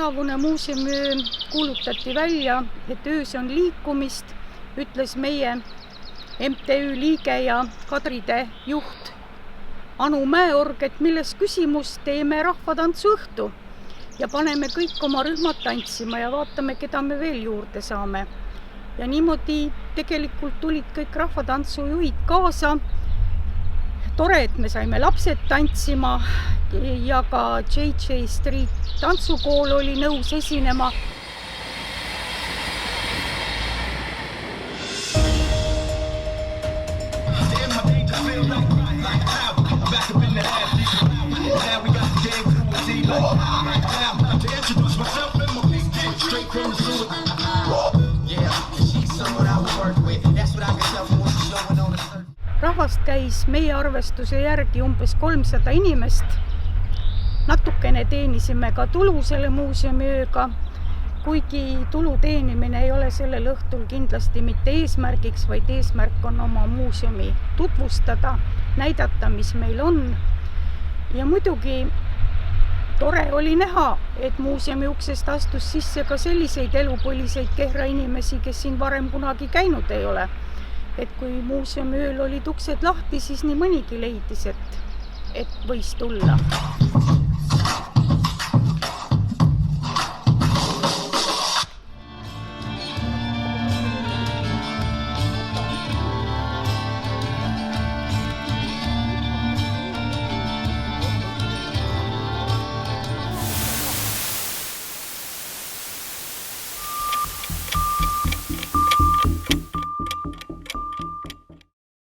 tänavune muuseumiöö kuulutati välja, et öös on liikumist, ütles meie MTÜ liige ja Kadride juht Anu Mäeorg, et milles küsimus, teeme rahvatantsu õhtu ja paneme kõik oma rühmad tantsima ja vaatame, keda me veel juurde saame. Ja niimoodi tegelikult tulid kõik rahvatantsujuhid kaasa. Tore, et me saime lapsed tantsima ja ka JJ Street tantsukool oli nõus esinema. Rahvast käis meie arvestuse järgi umbes 300 inimest. Natukene teenisime ka tulu selle muuseumiööga, kuigi tulu teenimine ei ole sellel õhtul kindlasti mitte eesmärgiks, vaid eesmärk on oma muuseumi tutvustada, näidata, mis meil on. Ja muidugi tore oli näha, et muuseumi uksest astus sisse ka selliseid elupõliseid Kehra inimesi, kes siin varem kunagi käinud ei ole. Et kui muuseumi ööl olid uksed lahti, siis nii mõnigi leidis, et võis tulla.